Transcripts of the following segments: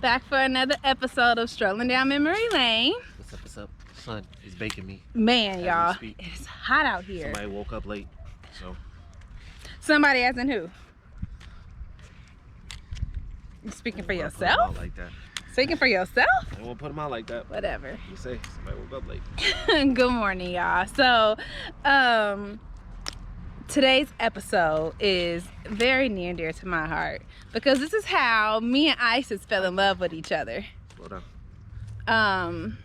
Back for another episode of Strolling Down Memory Lane. What's up, what's up? Sun is baking me. Man, As y'all, we speak. it's hot out here. Somebody woke up late, so. Somebody as in who? You speaking for I won't put 'em yourself? out like that. Speaking for yourself? I won't put them out like that. Whatever. You say somebody woke up late. Good morning, y'all. So, today's episode is very near and dear to my heart because this is how me and Isis fell in love with each other. Slow down.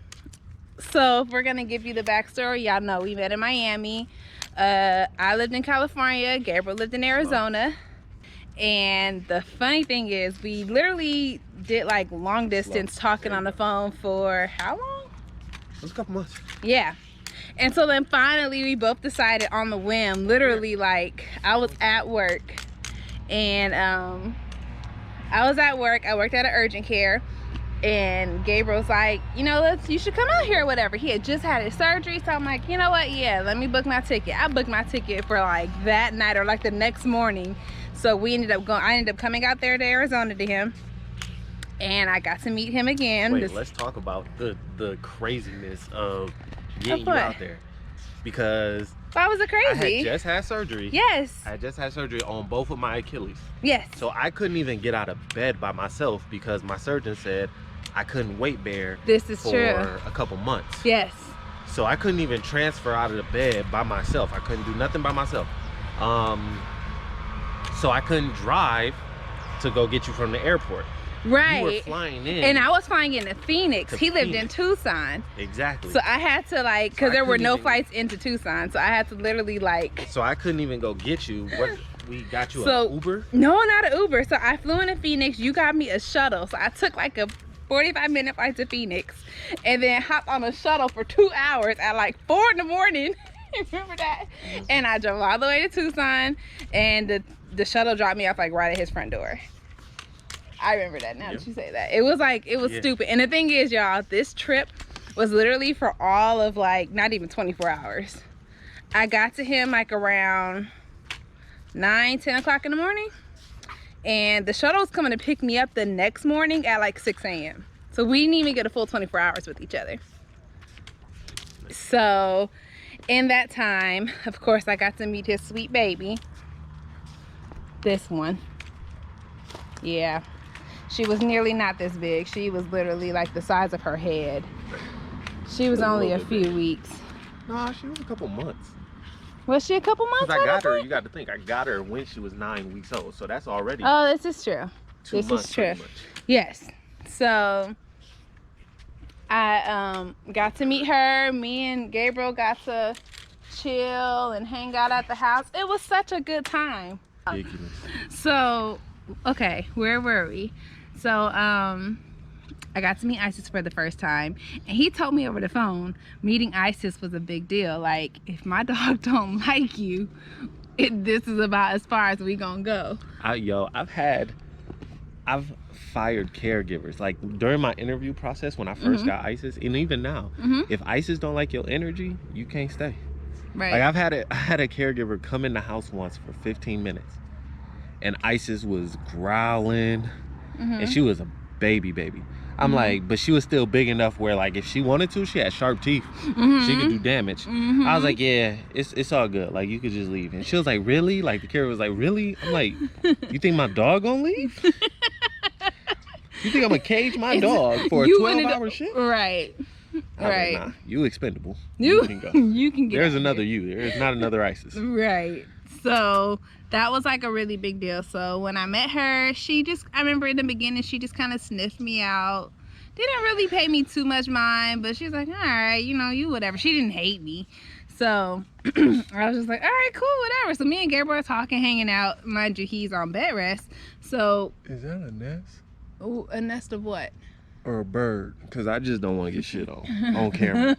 So if we're gonna give you the backstory, y'all know we met in Miami. I lived in California, Gabriel lived in Arizona. And the funny thing is we literally did like long distance talking on the phone for how long? It was a couple months. Yeah. And so then finally we both decided on the whim, literally, like I was at work and I worked at an urgent care, and Gabriel's like, you know, you should come out here or whatever. He had just had his surgery, so I'm like, you know what, yeah, let me book my ticket. I booked my ticket for like that night or like the next morning. So I ended up coming out there to Arizona to him, and I got to meet him again. Wait, let's talk about the craziness of getting you out there, because why was it crazy? I had just had surgery. Yes. I just had surgery on both of my Achilles. Yes. So I couldn't even get out of bed by myself because my surgeon said I couldn't weight bear This is for true. a couple months. Yes. So I couldn't even transfer out of the bed by myself. I couldn't do nothing by myself. So I couldn't drive to go get you from the airport. Right. You were flying in. And I was flying into Phoenix. To He lived in Phoenix. Tucson. Exactly. So I had to like, So because I there were couldn't no even- flights into Tucson. So I had to literally like. So I couldn't even go get you. What, we got you So- an Uber? No, not an Uber. So I flew into Phoenix. You got me a shuttle. So I took like a 45-minute flight to Phoenix and then hopped on a shuttle for 2 hours at like 4 in the morning. Remember that? And I drove all the way to Tucson, and the shuttle dropped me off like right at his front door. I remember that now that you say that. It was like, it was stupid. And the thing is, y'all, this trip was literally for all of like, not even 24 hours. I got to him like around 9-10 o'clock in the morning. And the shuttle was coming to pick me up the next morning at like 6 a.m. So we didn't even get a full 24 hours with each other. So in that time, of course, I got to meet his sweet baby. This one. Yeah. She was nearly not this big. She was literally like the size of her head. She was only a few weeks. No, she was a couple months. Was she a couple months? Because I got her, honestly? you got to think, I got her when she was 9 weeks old. So that's already Oh, this is true. 2 this months. is true. pretty much. Yes. So I got to meet her. Me and Gabriel got to chill and hang out at the house. It was such a good time. Ridiculous. So, okay, where were we? So, I got to meet Isis for the first time, and he told me over the phone meeting Isis was a big deal. Like, if my dog don't like you, this is about as far as we gonna go. I've fired caregivers. Like during my interview process when I first got Isis, and even now, if Isis don't like your energy, you can't stay. Right. Like I had a caregiver come in the house once for 15 minutes, and Isis was growling, and she was a baby. I'm like, but she was still big enough where like if she wanted to, she had sharp teeth, she could do damage. I was like, yeah, it's all good. Like you could just leave. And she was like, really? Like the caregiver was like, really? I'm like, you think my dog gonna leave? You think I'm gonna cage my dog for a 12-hour shift? Right. I was Right. like, nah, you expendable. You can go. you can get There's out of another here. you. There is not another Isis. Right. So that was like a really big deal. So when I met her, I remember in the beginning, she just kind of sniffed me out. Didn't really pay me too much mind, but she was like, all right, you know, you whatever. She didn't hate me. So I was just like, all right, cool, whatever. So me and Gabriel are talking, hanging out. Mind you, he's on bed rest. So, Is that a nest? ooh, a nest of what? Or a bird? Because I just don't want to get shit on camera.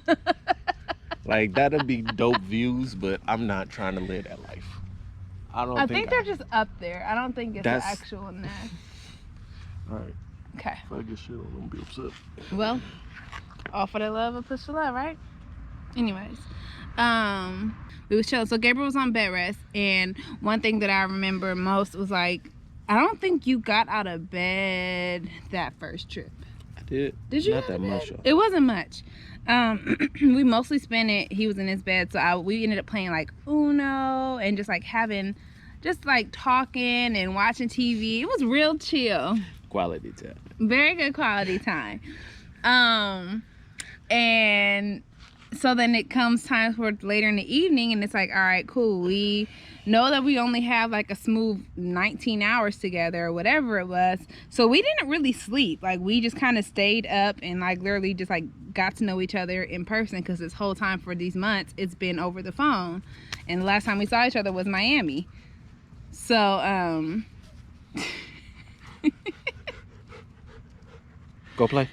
Like, that'd be dope views, but I'm not trying to live that life. I think they're just up there. I don't think it's an That's- actual nest. Alright, Okay. if I get shit on, I'm gonna be upset. Well, all for the love and push for love, right? Anyways, we was chilling. So Gabriel was on bed rest, and one thing that I remember most was like I don't think you got out of bed that first trip. I did. Did you? Not that much. It wasn't much. We mostly spent it. He was in his bed, so we ended up playing like Uno and just like having, just like talking and watching TV. It was real chill. Quality time. Very good quality time. And so then it comes time for later in the evening, and it's like, all right, cool. We know that we only have like a smooth 19 hours together or whatever it was. So we didn't really sleep. Like, we just kind of stayed up and like literally just like got to know each other in person, because this whole time for these months it's been over the phone. And the last time we saw each other was Miami. So Go play.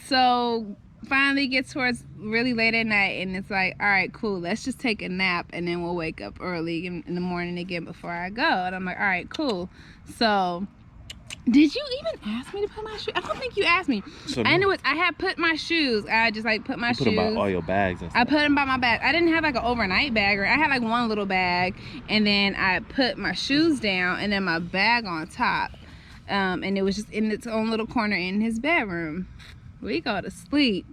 So finally gets towards really late at night, and it's like, all right, cool, let's just take a nap, and then we'll wake up early in the morning again before I go. And I'm like, all right, cool. So did you even ask me to put my shoes? I don't think you asked me. So Anyways, I had put my shoes. I just like put my shoes. Put about all your bags and stuff. I put them by my bag. I didn't have like an overnight bag, or I had like one little bag, and then I put my shoes down and then my bag on top. And it was just in its own little corner in his bedroom. We go to sleep,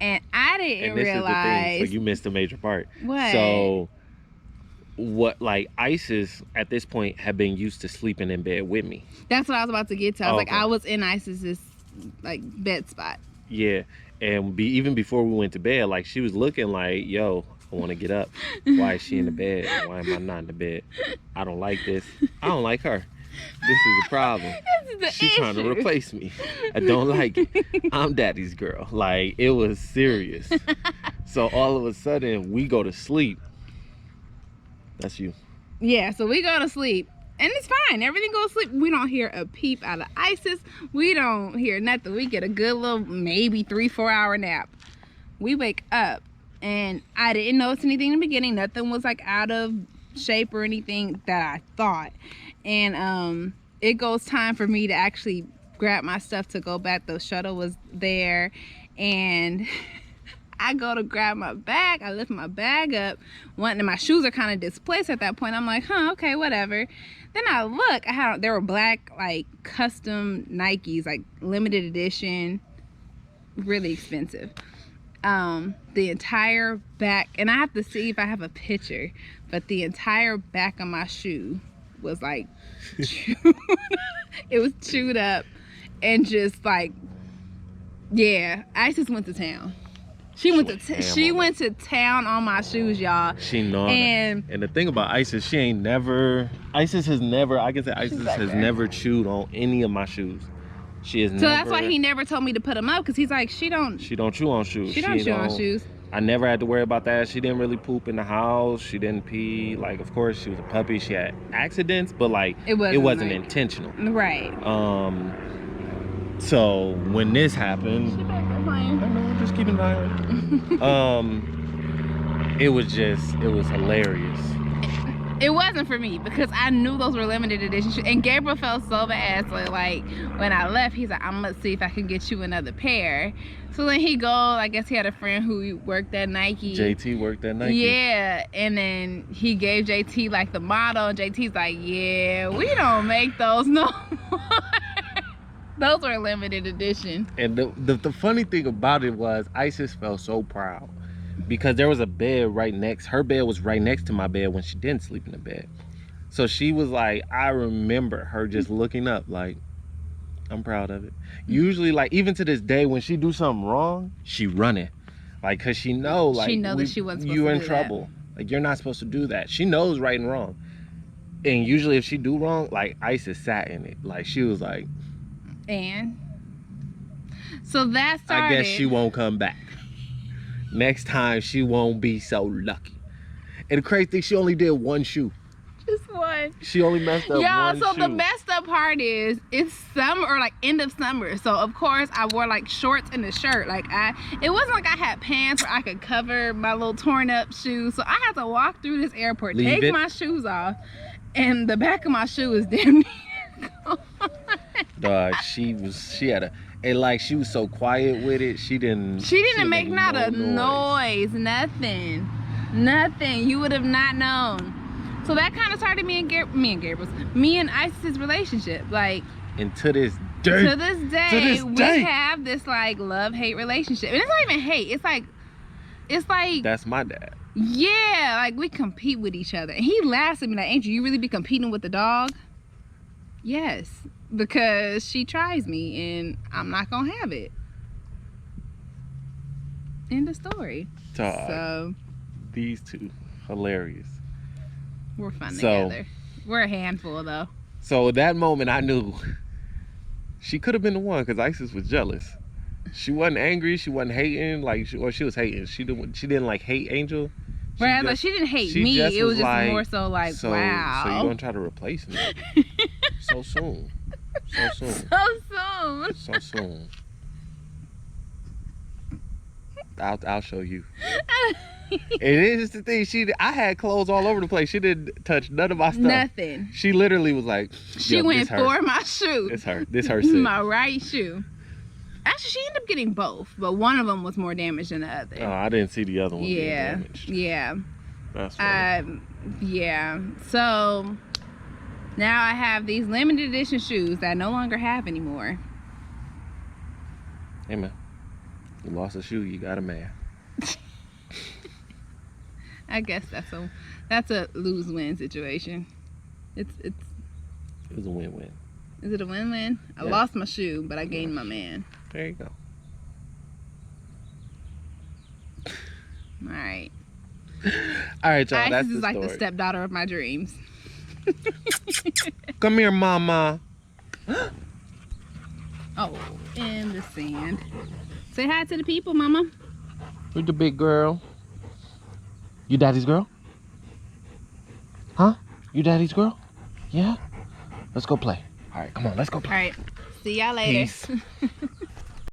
and I didn't realize. Is the thing. So you missed a major part. What? So what, like, Isis at this point had been used to sleeping in bed with me. That's what I was about to get to. I was like, Okay. I was in Isis's like bed spot. Yeah, and even before we went to bed, like, she was looking like, yo, I want to get up. Why is she in the bed? Why am I not in the bed? I don't like this. I don't like her. This is a problem. This is the She's trying to issue. replace me. I don't like it. I'm daddy's girl. Like, it was serious. So all of a sudden, we go to sleep. That's you. Yeah, so we go to sleep, and it's fine. Everything goes to sleep. We don't hear a peep out of Isis. We don't hear nothing. We get a good little maybe 3-4 hour nap. We wake up, and I didn't notice anything in the beginning. Nothing was like out of shape or anything that I thought. And it goes time for me to actually grab my stuff to go back. The shuttle was there, and I go to grab my bag. I lift my bag up. And my shoes are kind of displaced at that point. I'm like, okay, whatever. Then I look. There were black, like, custom Nikes, like limited edition, really expensive. The entire back, and I have to see if I have a picture, but the entire back of my shoe was like it was chewed up, and just like, yeah, I just went to town. She went to town on my shoes, y'all. She know. And the thing about Isis, I can say Isis has never chewed on any of my shoes. She is so that's why he never told me to put them up, because he's like, she don't chew on shoes. She don't chew on shoes. I never had to worry about that. She didn't really poop in the house. She didn't pee. Like, of course, she was a puppy. She had accidents, but like, it wasn't like, intentional. Right. So when this happened, She back there playing. I know, I'm just keeping an eye on it. It was hilarious. It wasn't for me, because I knew those were limited edition shoes. And Gabriel felt so bad. So like, when I left, he's like, I'm gonna see if I can get you another pair. So then he goes, I guess he had a friend who worked at Nike. JT worked at Nike. Yeah, and then he gave JT like the model, and JT's like, yeah, we don't make those no more. Those were limited edition. And the funny thing about it was, Isis felt so proud, because there was a bed her bed was right next to my bed when she didn't sleep in the bed. So she was like, I remember her just looking up like, I'm proud of it. Usually, like, even to this day, when she do something wrong, she running. Like, cause she know, like, she know that she wasn't supposed you're to in do trouble. Like, you're not supposed to do that. She knows right and wrong. And usually if she do wrong, like, Isis sat in it. Like, she was like, and so that started. I guess she won't come back. Next time she won't be so lucky. And the crazy thing, she only did one shoe. Just one. She only messed up Y'all, one so shoe. the messed up part is, it's summer, or like end of summer. So of course I wore like shorts and a shirt. Like, it wasn't like I had pants where I could cover my little torn up shoes. So I had to walk through this airport, take my shoes off, and the back of my shoe is damn near gone. Dog, she had a, and like, she was so quiet with it. She didn't make not a noise, nothing. You would have not known. So that kind of started me and Isis's relationship. Like, And to this day, to this day, we have this like love-hate relationship. And it's not even hate. It's like that's my dad. yeah, like we compete with each other. And he laughs at me like, Angel, you really be competing with the dog? Yes, because she tries me and I'm not gonna have it. End of story. Dog, So these two, hilarious. we're fun So- together. We're a handful though. So at that moment, I knew she could have been the one because Isis was jealous. She wasn't angry. She wasn't hating. Like, she was hating. She didn't like hate Angel. Whereas like, she didn't hate she me. just It was was just like, more so like, So wow. you gonna try to replace me so soon? So soon? So soon. So soon? I'll show you. It is the thing. I had clothes all over the place. She didn't touch none of my stuff. Nothing. She literally was like, She "Yo, went this her. for my shoe. This her. This her shit." My right shoe. Actually, she ended up getting both, but one of them was more damaged than the other. Oh, I didn't see the other one being yeah. damaged. Yeah. That's funny. Yeah. So now I have these limited edition shoes that I no longer have anymore. Hey man, you lost a shoe, you got a man. I guess that's a lose-win situation. It was a win-win. Is it a win-win? I Yeah. lost my shoe, but I gained my man. There you go. All right. All right, y'all. That's Isis the is like story. the stepdaughter of my dreams. Come here, mama. Oh, in the sand. Say hi to the people, mama. Who's the big girl? You daddy's girl? Huh? You daddy's girl? Yeah? Let's go play. All right, come on, let's go All play. right. See y'all later. Peace.